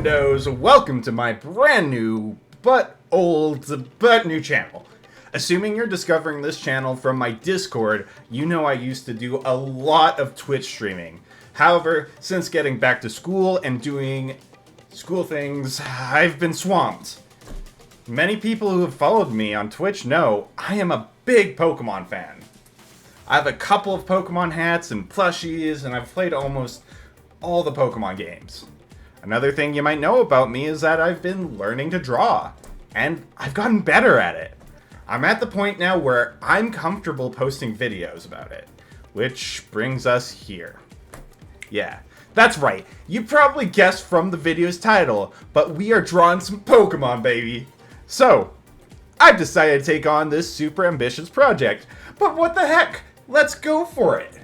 friendos, welcome to my brand new, but new channel. Assuming you're discovering this channel from my Discord, you know I used to do a lot of Twitch streaming. However, since getting back to school and doing school things, I've been swamped. Many people who have followed me on Twitch know I am a big Pokemon fan. I have a couple of Pokemon hats and plushies, and I've played almost all the Pokemon games. Another thing you might know about me is that I've been learning to draw, and I've gotten better at it. I'm at the point now where I'm comfortable posting videos about it, which brings us here. Yeah, that's right, you probably guessed from the video's title, but we are drawing some Pokemon, baby! So, I've decided to take on this super ambitious project, but what the heck, let's go for it!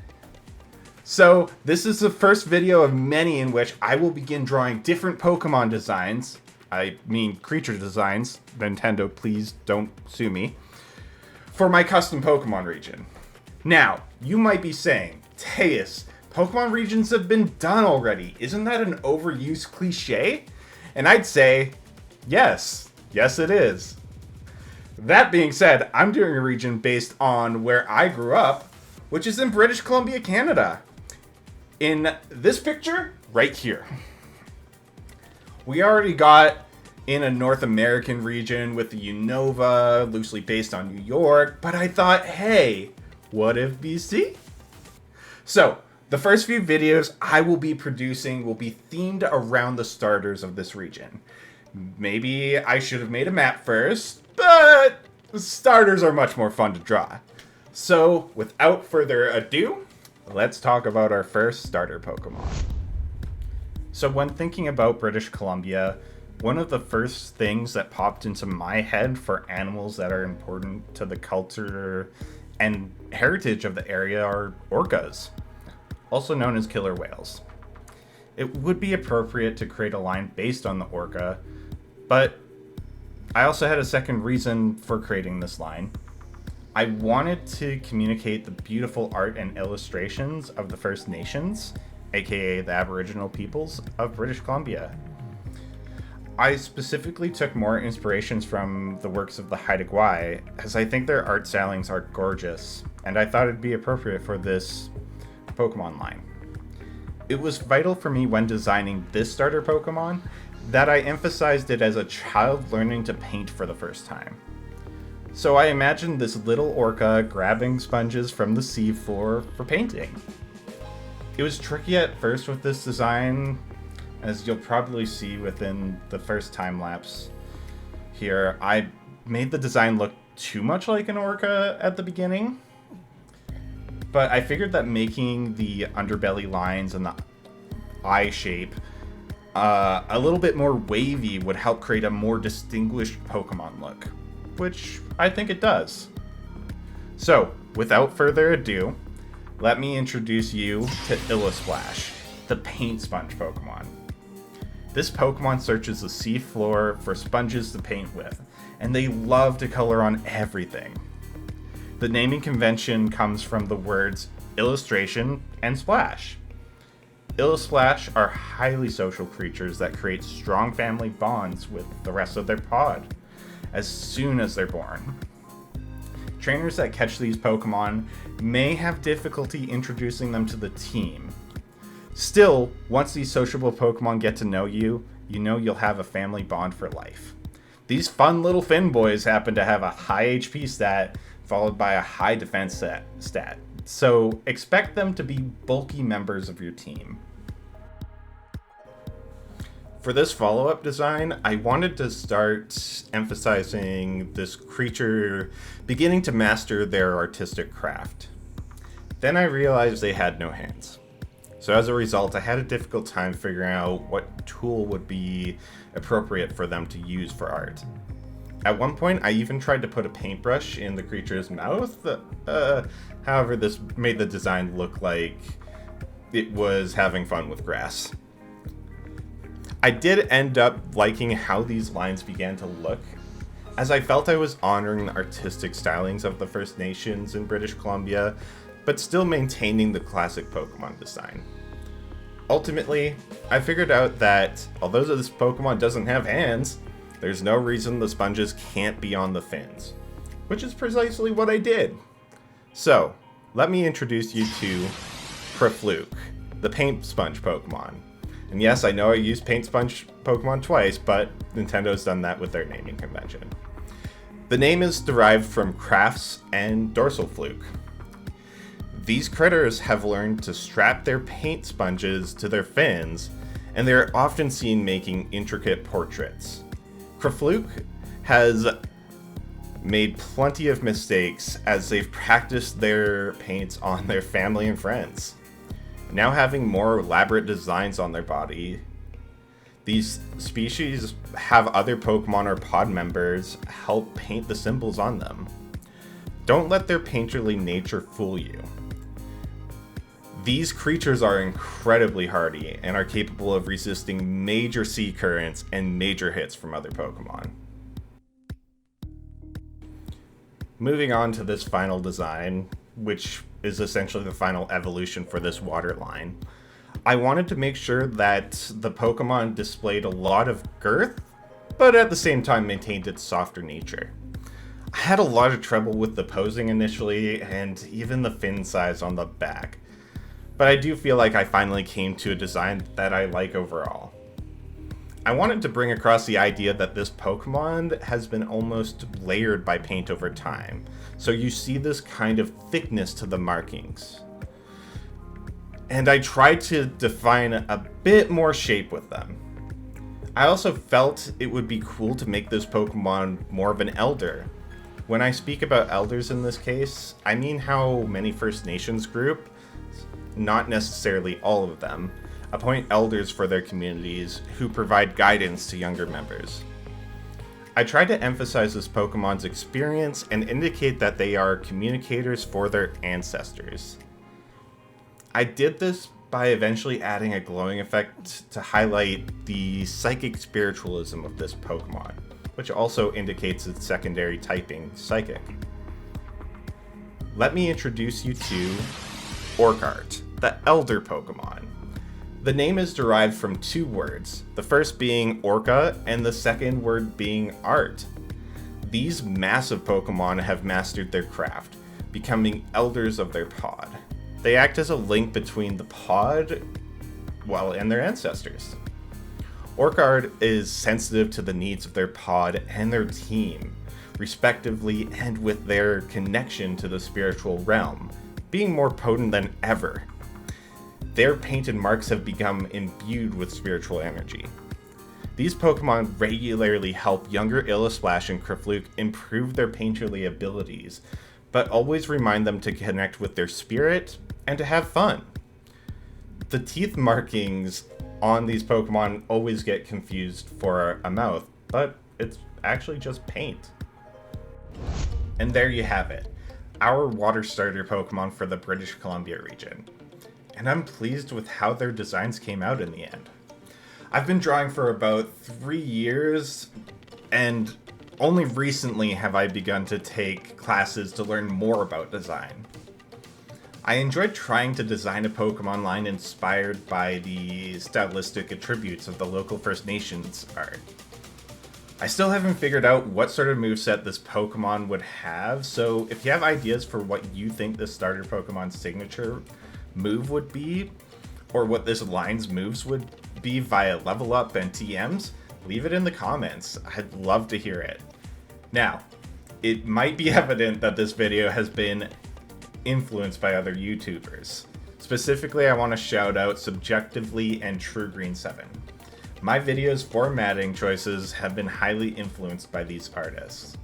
So, this is the first video of many in which I will begin drawing different Pokemon designs. I mean creature designs. Nintendo, please don't sue me. For my custom Pokemon region. Now, you might be saying, Teus, Pokemon regions have been done already. Isn't that an overused cliche? And I'd say, yes it is. That being said, I'm doing a region based on where I grew up, which is in British Columbia, Canada. In this picture, right here. We already got in a North American region with the Unova, loosely based on New York, but I thought, hey, what if BC? So, the first few videos I will be producing will be themed around the starters of this region. Maybe I should have made a map first, but starters are much more fun to draw. So, without further ado, let's talk about our first starter Pokemon. So when thinking about British Columbia, one of the first things that popped into my head for animals that are important to the culture and heritage of the area are orcas, also known as killer whales. It would be appropriate to create a line based on the orca, but I also had a second reason for creating this line. I wanted to communicate the beautiful art and illustrations of the First Nations, aka the Aboriginal peoples of British Columbia. I specifically took more inspirations from the works of the Haida Gwaii, as I think their art stylings are gorgeous, and I thought it'd be appropriate for this Pokemon line. It was vital for me when designing this starter Pokemon that I emphasized it as a child learning to paint for the first time. So I imagined this little orca grabbing sponges from the seafloor for painting. It was tricky at first with this design, as you'll probably see within the first time lapse here. I made the design look too much like an orca at the beginning, but I figured that making the underbelly lines and the eye shape a little bit more wavy would help create a more distinguished Pokemon look, which I think it does. So, without further ado, let me introduce you to Illusplash, the paint sponge Pokemon. This Pokemon searches the seafloor for sponges to paint with, and they love to color on everything. The naming convention comes from the words illustration and splash. Illusplash are highly social creatures that create strong family bonds with the rest of their pod as soon as they're born. Trainers that catch these Pokemon may have difficulty introducing them to the team. Still, once these sociable Pokemon get to know you, you know you'll have a family bond for life. These fun little Finn boys happen to have a high HP stat followed by a high defense stat, so expect them to be bulky members of your team. For this follow-up design, I wanted to start emphasizing this creature beginning to master their artistic craft. Then I realized they had no hands. So as a result, I had a difficult time figuring out what tool would be appropriate for them to use for art. At one point, I even tried to put a paintbrush in the creature's mouth. However, this made the design look like it was having fun with grass. I did end up liking how these lines began to look, as I felt I was honoring the artistic stylings of the First Nations in British Columbia, but still maintaining the classic Pokemon design. Ultimately, I figured out that although this Pokemon doesn't have hands, there's no reason the sponges can't be on the fins, which is precisely what I did. So, let me introduce you to Purrfluke, the paint sponge Pokemon. And yes, I know I used paint sponge Pokemon twice, but Nintendo's done that with their naming convention. The name is derived from Crafts and Dorsal Fluke. These critters have learned to strap their paint sponges to their fins, and they're often seen making intricate portraits. Purrfluke has made plenty of mistakes as they've practiced their paints on their family and friends. Now having more elaborate designs on their body, these species have other Pokemon or pod members help paint the symbols on them. Don't let their painterly nature fool you. These creatures are incredibly hardy and are capable of resisting major sea currents and major hits from other Pokemon. Moving on to this final design, which is essentially the final evolution for this water line, I wanted to make sure that the Pokemon displayed a lot of girth, but at the same time maintained its softer nature. I had a lot of trouble with the posing initially, and even the fin size on the back, but I do feel like I finally came to a design that I like overall. I wanted to bring across the idea that this Pokemon has been almost layered by paint over time, so you see this kind of thickness to the markings. And I tried to define a bit more shape with them. I also felt it would be cool to make this Pokemon more of an elder. When I speak about elders in this case, I mean how many First Nations group, not necessarily all of them, appoint elders for their communities who provide guidance to younger members. I tried to emphasize this Pokemon's experience and indicate that they are communicators for their ancestors. I did this by eventually adding a glowing effect to highlight the psychic spiritualism of this Pokemon, which also indicates its secondary typing, Psychic. Let me introduce you to Orcart, the Elder Pokemon. The name is derived from two words, the first being Orca and the second word being art. These massive Pokemon have mastered their craft, becoming elders of their pod. They act as a link between the pod, and their ancestors. Orcart is sensitive to the needs of their pod and their team, respectively, and with their connection to the spiritual realm, being more potent than ever. Their painted marks have become imbued with spiritual energy. These Pokemon regularly help younger Illusplash and Purrfluke improve their painterly abilities, but always remind them to connect with their spirit and to have fun. The teeth markings on these Pokemon always get confused for a mouth, but it's actually just paint. And there you have it, our water starter Pokemon for the British Columbia region. And I'm pleased with how their designs came out in the end. I've been drawing for about 3 years, and only recently have I begun to take classes to learn more about design. I enjoyed trying to design a Pokemon line inspired by the stylistic attributes of the local First Nations art. I still haven't figured out what sort of moveset this Pokemon would have, so if you have ideas for what you think this starter Pokemon's signature move would be, or what this line's moves would be via level up and TMs, leave it in the comments. I'd love to hear it. Now, it might be evident that this video has been influenced by other YouTubers. Specifically, I want to shout out Subjectively and TrueGreen7. My video's formatting choices have been highly influenced by these artists.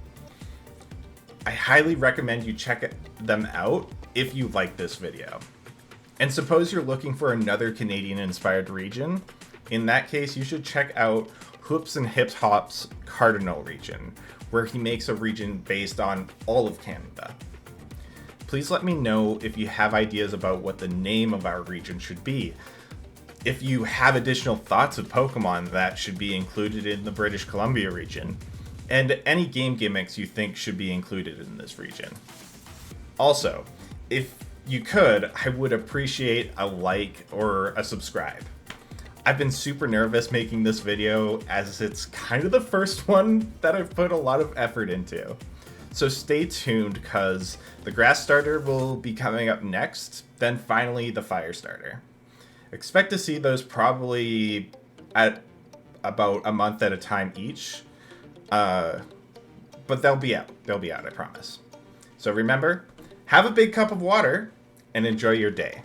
I highly recommend you check them out if you like this video. And suppose you're looking for another Canadian-inspired region, in that case you should check out Hoops and Hip Hop's Cardinal region, where he makes a region based on all of Canada. Please let me know if you have ideas about what the name of our region should be. If you have additional thoughts of Pokemon that should be included in the British Columbia region, and any game gimmicks you think should be included in this region. Also, if you could, I would appreciate a like or a subscribe. I've been super nervous making this video as it's kind of the first one that I've put a lot of effort into. So stay tuned because the grass starter will be coming up next, then finally the fire starter. Expect to see those probably at about a month at a time each. But they'll be out. They'll be out, I promise. So remember, have a big cup of water and enjoy your day.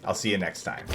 I'll see you next time.